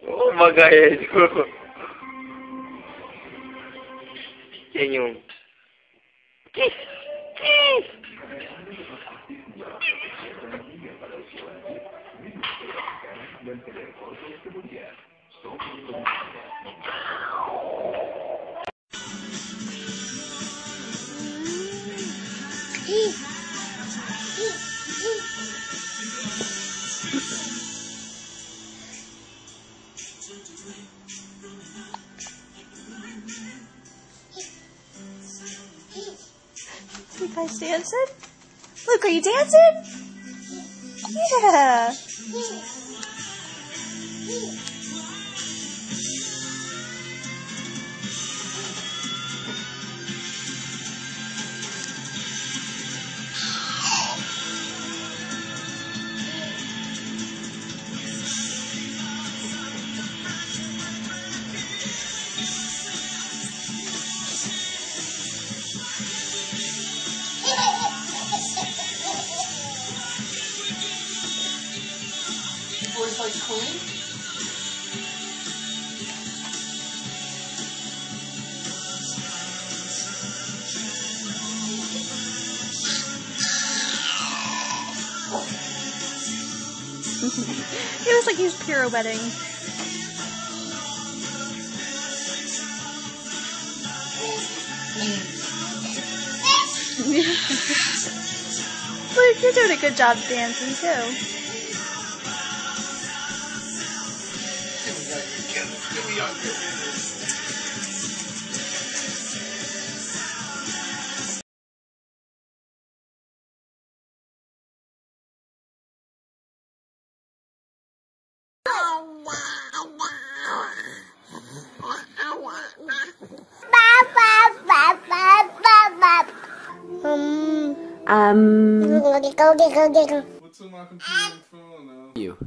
Oh, magaya itu. Senyum. Kiss. Kiss. You guys dancing? Luke, are you dancing? Yeah. Voice like Queen? It was like he was pirouetting. Luke, you're doing a good job dancing too. What's on my computer and phone now? You.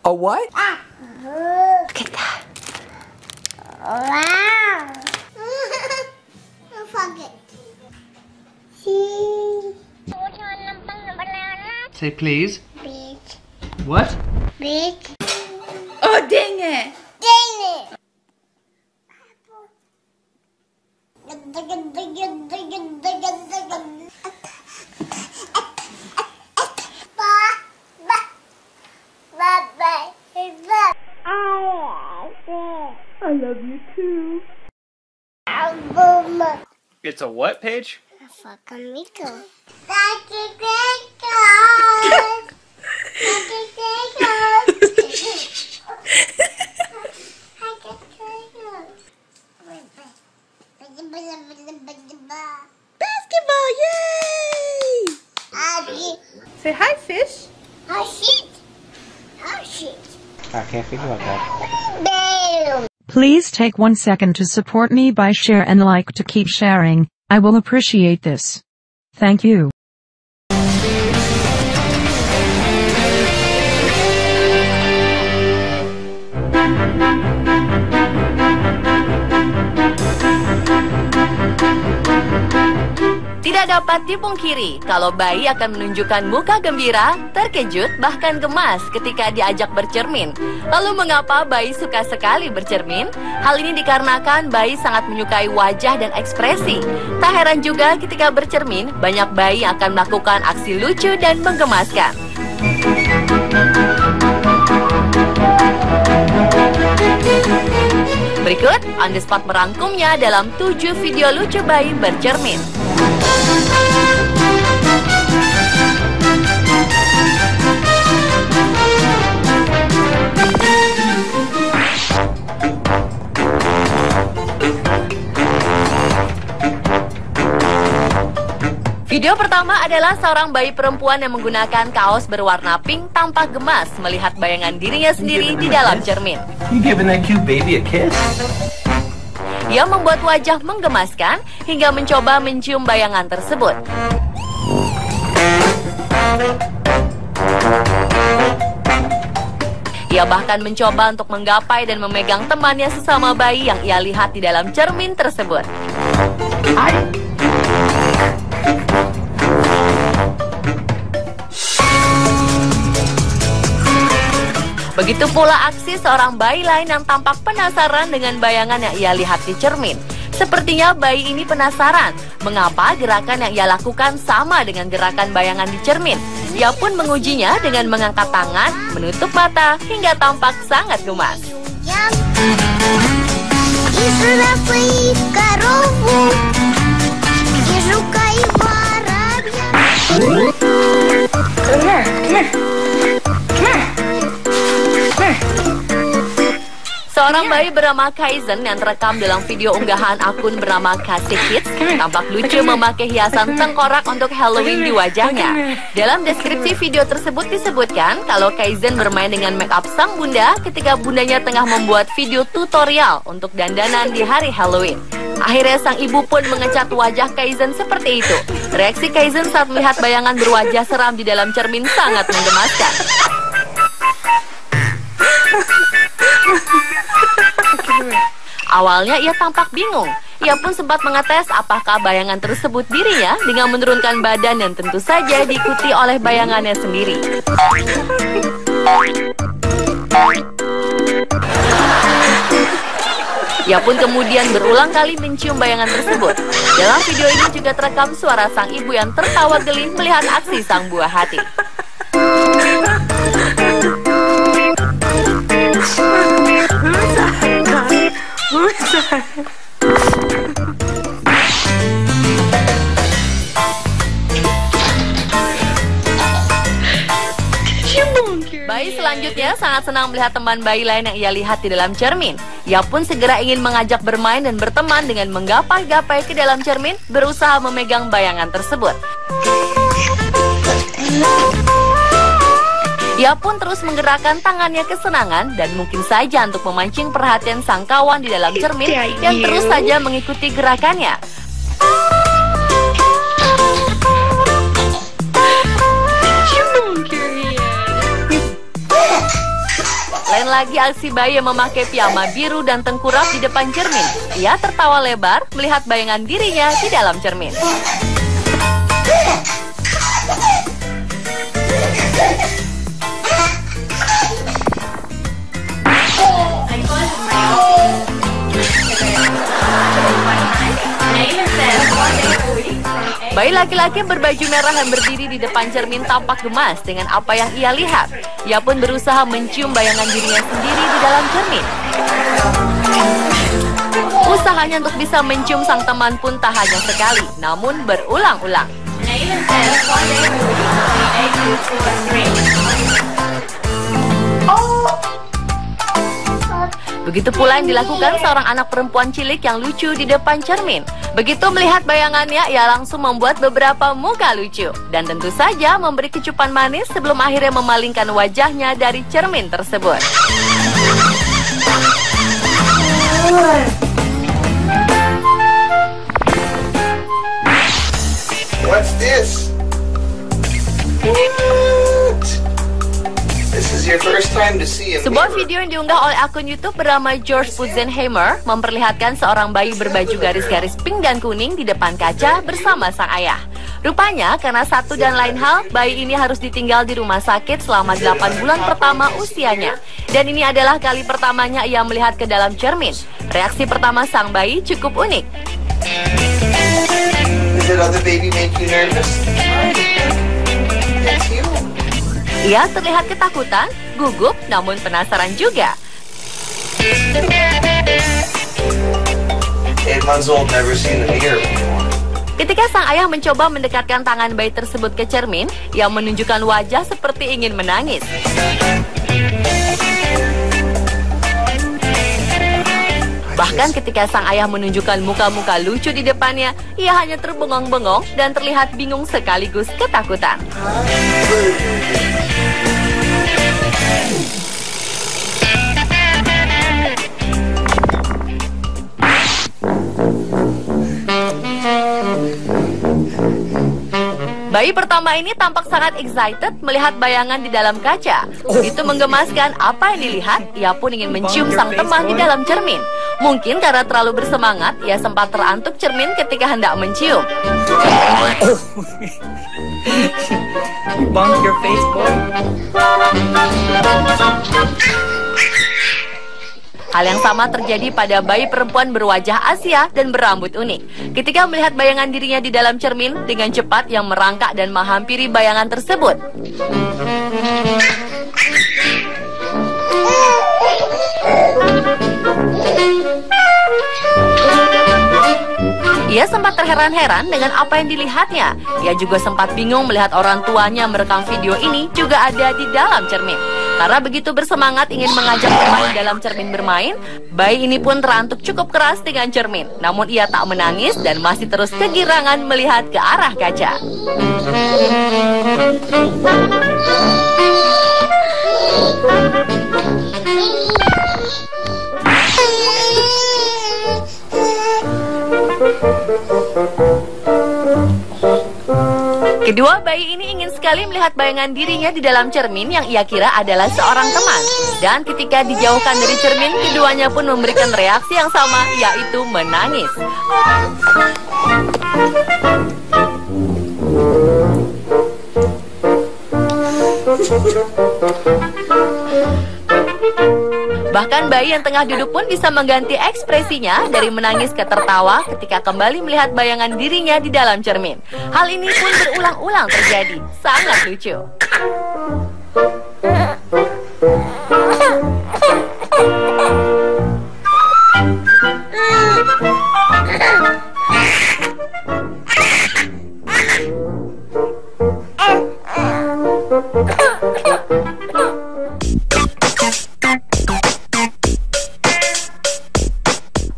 A what? Look at that. Wow. Fuck it. Say please. Bitch. What? Bitch. Oh, dang it. Dang it. I love you too. It's a what page? Fucking Rico. Basketball, yay! Say hi, fish. Oh shit! Oh shit! I can't think about that. Damn! Please take 1 second to support me by share and like to keep sharing. I will appreciate this. Thank you. Tidak Tidak dapat dipungkiri kalau bayi akan menunjukkan muka gembira, terkejut, bahkan gemas ketika diajak bercermin. Lalu mengapa bayi suka sekali bercermin? Hal ini dikarenakan bayi sangat menyukai wajah dan ekspresi. Tak heran juga ketika bercermin, banyak bayi akan melakukan aksi lucu dan menggemaskan. Berikut On The Spot merangkumnya dalam 7 video lucu bayi bercermin. Video pertama adalah seorang bayi perempuan yang menggunakan kaos berwarna pink tampak gemas melihat bayangan dirinya sendiri di dalam cermin. You giving that cute baby a kiss? Ia membuat wajah menggemaskan hingga mencoba mencium bayangan tersebut. Ia bahkan mencoba untuk menggapai dan memegang temannya sesama bayi yang ia lihat di dalam cermin tersebut. Begitu pula aksi seorang bayi lain yang tampak penasaran dengan bayangan yang ia lihat di cermin. Sepertinya bayi ini penasaran mengapa gerakan yang ia lakukan sama dengan gerakan bayangan di cermin. Ia pun mengujinya dengan mengangkat tangan, menutup mata, hingga tampak sangat gemas. Seorang bayi bernama Kaizen yang terekam dalam video unggahan akun bernama Kasih Kids tampak lucu memakai hiasan tengkorak untuk Halloween di wajahnya. Dalam deskripsi video tersebut disebutkan kalau Kaizen bermain dengan make up sang bunda ketika bundanya tengah membuat video tutorial untuk dandanan di hari Halloween. Akhirnya sang ibu pun mengecat wajah Kaizen seperti itu. Reaksi Kaizen saat melihat bayangan berwajah seram di dalam cermin sangat menggemaskan. Awalnya ia tampak bingung. Ia pun sempat mengetes apakah bayangan tersebut dirinya dengan menurunkan badan dan tentu saja diikuti oleh bayangannya sendiri. Ia pun kemudian berulang kali mencium bayangan tersebut. Dalam video ini juga terekam suara sang ibu yang tertawa geli melihat aksi sang buah hati. Bayi selanjutnya sangat senang melihat teman bayi lain yang ia lihat di dalam cermin. Ia pun segera ingin mengajak bermain dan berteman dengan menggapai-gapai ke dalam cermin, berusaha memegang bayangan tersebut. Ia pun terus menggerakkan tangannya kesenangan dan mungkin saja untuk memancing perhatian sang kawan di dalam cermin yang terus saja mengikuti gerakannya. Lain lagi aksi bayi yang memakai piyama biru dan tengkurap di depan cermin. Ia tertawa lebar melihat bayangan dirinya di dalam cermin. Bayi laki-laki berbaju merah yang berdiri di depan cermin tampak gemas dengan apa yang ia lihat. Ia pun berusaha mencium bayangan dirinya sendiri di dalam cermin. Usahanya untuk bisa mencium sang teman pun tak hanya sekali, namun berulang-ulang. Begitu pula yang dilakukan seorang anak perempuan cilik yang lucu di depan cermin. Begitu melihat bayangannya, ia langsung membuat beberapa muka lucu. Dan tentu saja memberi kecupan manis sebelum akhirnya memalingkan wajahnya dari cermin tersebut. What's this? What? This is your first It's time to see a Sebuah mirror. video yang diunggah oleh akun YouTube bernama George Putzenheimer memperlihatkan seorang bayi berbaju garis-garis pink dan kuning di depan kaca bersama sang ayah. Rupanya karena satu dan lain hal, bayi ini harus ditinggal di rumah sakit selama 8 bulan pertama usianya. Dan ini adalah kali pertamanya ia melihat ke dalam cermin. Reaksi pertama sang bayi cukup unik. Did other baby make you nervous? It's you. Ia terlihat ketakutan, gugup, namun penasaran juga. 8 months old, never seen the mirror before. Ketika sang ayah mencoba mendekatkan tangan bayi tersebut ke cermin, ia menunjukkan wajah seperti ingin menangis. Bahkan ketika sang ayah menunjukkan muka-muka lucu di depannya, ia hanya terbengong-bengong dan terlihat bingung sekaligus ketakutan. Bayi pertama ini tampak sangat excited melihat bayangan di dalam kaca. Begitu menggemaskan apa yang dilihat, ia pun ingin mencium sang teman di dalam cermin. Mungkin karena terlalu bersemangat, ia sempat terantuk cermin ketika hendak mencium. Bump your face, boy. Hal yang sama terjadi pada bayi perempuan berwajah Asia dan berambut unik. Ketika melihat bayangan dirinya di dalam cermin, dengan cepat yang merangkak dan menghampiri bayangan tersebut. Ia sempat terheran-heran dengan apa yang dilihatnya. Ia juga sempat bingung melihat orang tuanya merekam video ini juga ada di dalam cermin. Karena begitu bersemangat ingin mengajak teman di dalam cermin bermain, bayi ini pun terantuk cukup keras dengan cermin. Namun ia tak menangis dan masih terus kegirangan melihat ke arah kaca. Kedua bayi ini ingin sekali melihat bayangan dirinya di dalam cermin yang ia kira adalah seorang teman. Dan ketika dijauhkan dari cermin, keduanya pun memberikan reaksi yang sama, yaitu menangis. Bahkan bayi yang tengah duduk pun bisa mengganti ekspresinya dari menangis ke tertawa ketika kembali melihat bayangan dirinya di dalam cermin. Hal ini pun berulang-ulang terjadi. Sangat lucu.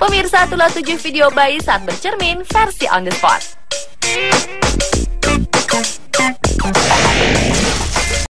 Pemirsa, itulah 7 video bayi saat bercermin versi on the spot.